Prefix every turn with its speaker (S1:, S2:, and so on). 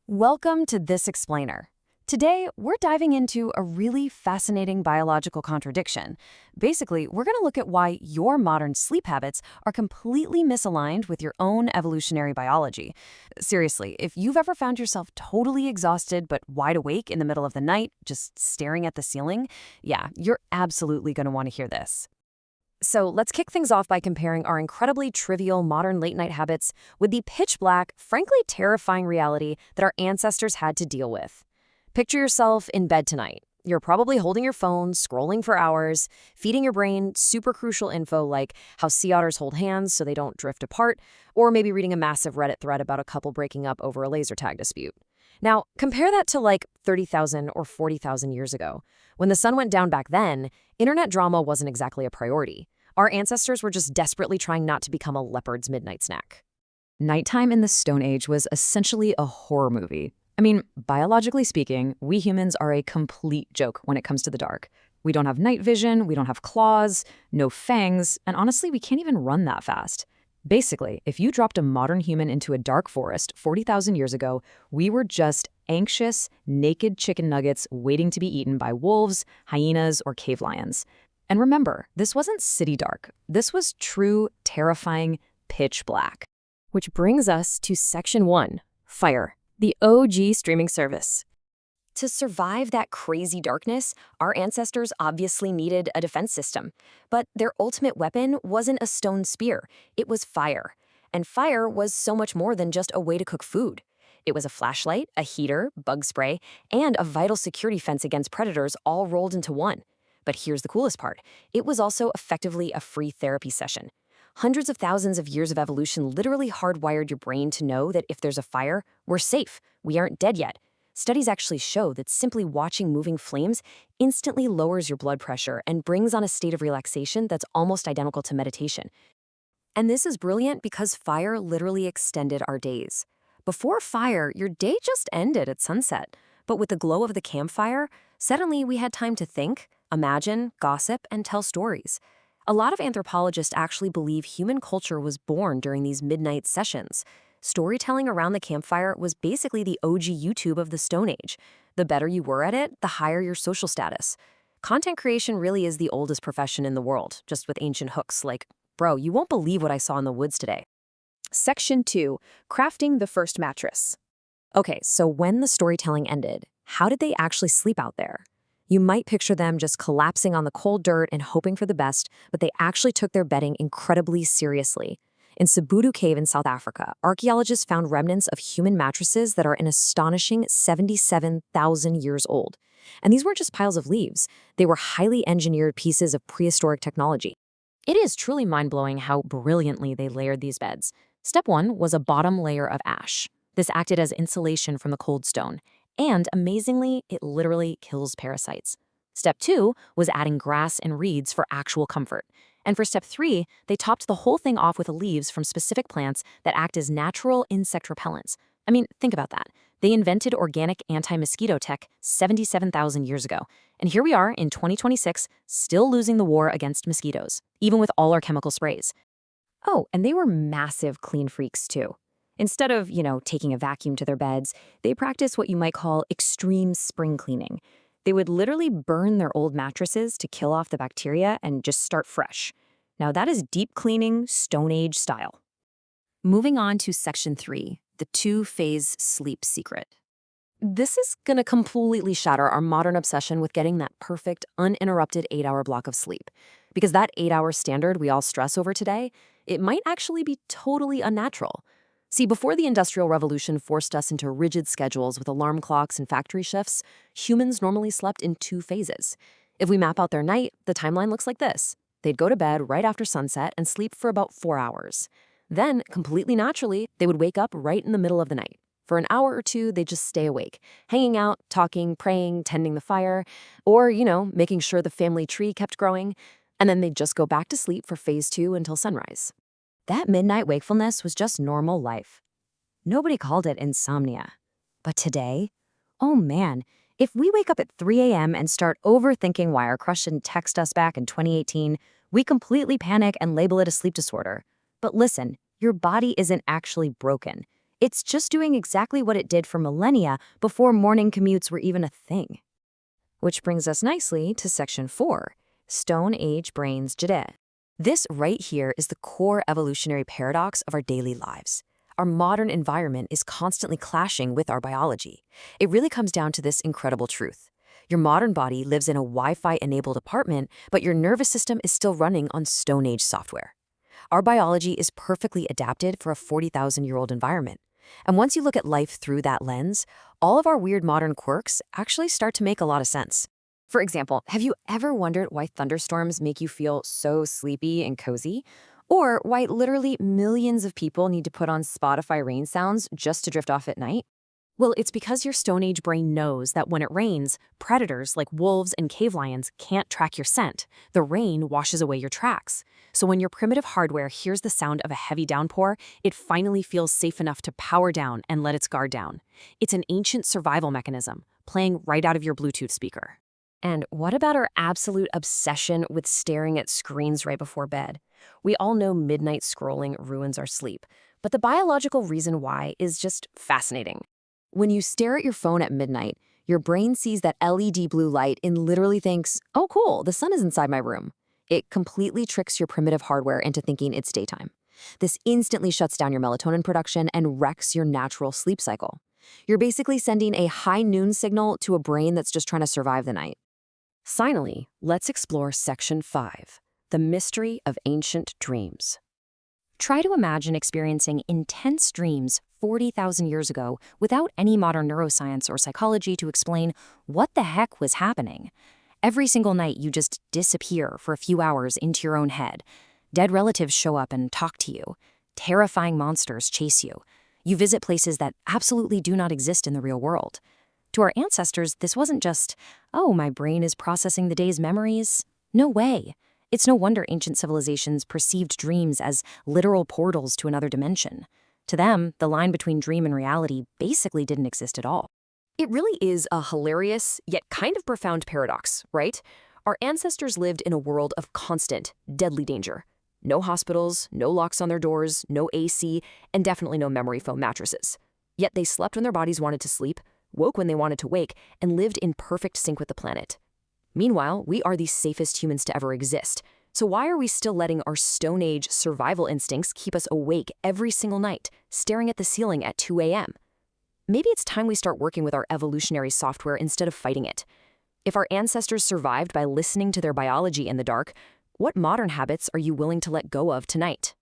S1: Welcome to This Explainer. Today, we're diving into a really fascinating biological contradiction. Basically, we're going to look at why your modern sleep habits are completely misaligned with your own evolutionary biology. Seriously, if you've ever found yourself totally exhausted but wide awake in the middle of the night, just staring at the ceiling, yeah, you're absolutely going to want to hear this. So let's kick things off by comparing our incredibly trivial modern late-night habits with the pitch-black, frankly terrifying reality that our ancestors had to deal with. Picture yourself in bed tonight. You're probably holding your phone, scrolling for hours, feeding your brain super crucial info like how sea otters hold hands so they don't drift apart, or maybe reading a massive Reddit thread about a couple breaking up over a laser tag dispute. Now, compare that to like 30,000 or 40,000 years ago. When the sun went down back then, internet drama wasn't exactly a priority. Our ancestors were just desperately trying not to become a leopard's midnight snack. Nighttime in the Stone Age was essentially a horror movie. I mean, biologically speaking, we humans are a complete joke when it comes to the dark. We don't have night vision, we don't have claws, no fangs, and honestly, we can't even run that fast. Basically, if you dropped a modern human into a dark forest 40,000 years ago, we were just anxious, naked chicken nuggets waiting to be eaten by wolves, hyenas, or cave lions. And remember, this wasn't city dark. This was true, terrifying pitch black. Which brings us to Section 1, Fire, the OG streaming service. To survive that crazy darkness, our ancestors obviously needed a defense system. But their ultimate weapon wasn't a stone spear, it was fire. And fire was so much more than just a way to cook food. It was a flashlight, a heater, bug spray, and a vital security fence against predators all rolled into one. But here's the coolest part. It was also effectively a free therapy session. Hundreds of thousands of years of evolution literally hardwired your brain to know that if there's a fire, we're safe. We aren't dead yet. Studies actually show that simply watching moving flames instantly lowers your blood pressure and brings on a state of relaxation that's almost identical to meditation. And this is brilliant because fire literally extended our days. Before fire, your day just ended at sunset. But with the glow of the campfire, suddenly we had time to think, imagine, gossip, and tell stories. A lot of anthropologists actually believe human culture was born during these midnight sessions. Storytelling around the campfire was basically the OG YouTube of the Stone Age. The better you were at it, the higher your social status. Content creation really is the oldest profession in the world, just with ancient hooks like, bro, you won't believe what I saw in the woods today. Section 2, Crafting the First Mattress. Okay, so when the storytelling ended, how did they actually sleep out there? You might picture them just collapsing on the cold dirt and hoping for the best, but they actually took their bedding incredibly seriously. In Sabudu Cave in South Africa, archaeologists found remnants of human mattresses that are an astonishing 77,000 years old. And these weren't just piles of leaves. They were highly engineered pieces of prehistoric technology. It is truly mind-blowing how brilliantly they layered these beds. Step 1 was a bottom layer of ash. This acted as insulation from the cold stone. And amazingly, it literally kills parasites. Step 2 was adding grass and reeds for actual comfort. And for step 3, they topped the whole thing off with leaves from specific plants that act as natural insect repellents. I mean, think about that. They invented organic anti-mosquito tech 77,000 years ago. And here we are in 2026, still losing the war against mosquitoes, even with all our chemical sprays. Oh, and they were massive clean freaks too. Instead of, taking a vacuum to their beds, they practiced what you might call extreme spring cleaning. They would literally burn their old mattresses to kill off the bacteria and just start fresh. Now that is deep cleaning, Stone Age style. Moving on to Section 3, the two-phase sleep secret. This is going to completely shatter our modern obsession with getting that perfect, uninterrupted 8-hour block of sleep. Because that 8-hour standard we all stress over today, it might actually be totally unnatural. See, before the Industrial Revolution forced us into rigid schedules with alarm clocks and factory shifts, humans normally slept in 2 phases. If we map out their night, the timeline looks like this. They'd go to bed right after sunset and sleep for about 4 hours. Then, completely naturally, they would wake up right in the middle of the night. For an hour or two, they'd just stay awake, hanging out, talking, praying, tending the fire, or, making sure the family tree kept growing. And then they'd just go back to sleep for phase 2 until sunrise. That midnight wakefulness was just normal life. Nobody called it insomnia. But today, oh man, if we wake up at 3 a.m. and start overthinking why our crush didn't text us back in 2018, we completely panic and label it a sleep disorder. But listen, your body isn't actually broken.
S2: It's just doing exactly what it did for millennia before morning commutes were even a thing. Which brings us nicely to Section 4, Stone Age Brains Jade. This right here is the core evolutionary paradox of our daily lives. Our modern environment is constantly clashing with our biology. It really comes down to this incredible truth. Your modern body lives in a Wi-Fi-enabled apartment, but your nervous system is still running on Stone Age software. Our biology is perfectly adapted for a 40,000-year-old environment. And once you look at life through that lens, all of our weird modern quirks actually start to make a lot of sense. For example, have you ever wondered why thunderstorms make you feel so sleepy and cozy? Or why literally millions of people need to put on Spotify rain sounds just to drift off at night? Well, it's because your Stone Age brain knows that when it rains, predators like wolves and cave lions can't track your scent. The rain washes away your tracks. So when your primitive hardware hears the sound of a heavy downpour, it finally feels safe enough to power down and let its guard down. It's an ancient survival mechanism, playing right out of your Bluetooth speaker. And what about our absolute obsession with staring at screens right before bed? We all know midnight scrolling ruins our sleep, but the biological reason why is just fascinating. When you stare at your phone at midnight, your brain sees that LED blue light and literally thinks, oh cool, the sun is inside my room. It completely tricks your primitive hardware into thinking it's daytime. This instantly shuts down your melatonin production and wrecks your natural sleep cycle. You're basically sending a high noon signal to a brain that's just trying to survive the night. Finally, let's explore Section 5, the mystery of ancient dreams. Try to imagine experiencing intense dreams 40,000 years ago without any modern neuroscience or psychology to explain what the heck was happening. Every single night, you just disappear for a few hours into your own head. Dead relatives show up and talk to you. Terrifying monsters chase you. You visit places that absolutely do not exist in the real world. To our ancestors, this wasn't just, oh, my brain is processing the day's memories. No way. It's no wonder ancient civilizations perceived dreams as literal portals to another dimension. To them, the line between dream and reality basically didn't exist at all. It really is a hilarious, yet kind of profound paradox, right? Our ancestors lived in a world of constant, deadly danger. No hospitals, no locks on their doors, no AC, and definitely no memory foam mattresses. Yet they slept when their bodies wanted to sleep, woke when they wanted to wake, and lived in perfect sync with the planet. Meanwhile, we are the safest humans to ever exist. So why are we still letting our Stone Age survival instincts keep us awake every single night, staring at the ceiling at 2 a.m.? Maybe it's time we start working with our evolutionary software instead of fighting it. If our ancestors survived by listening to their biology in the dark, what modern habits are you willing to let go of tonight?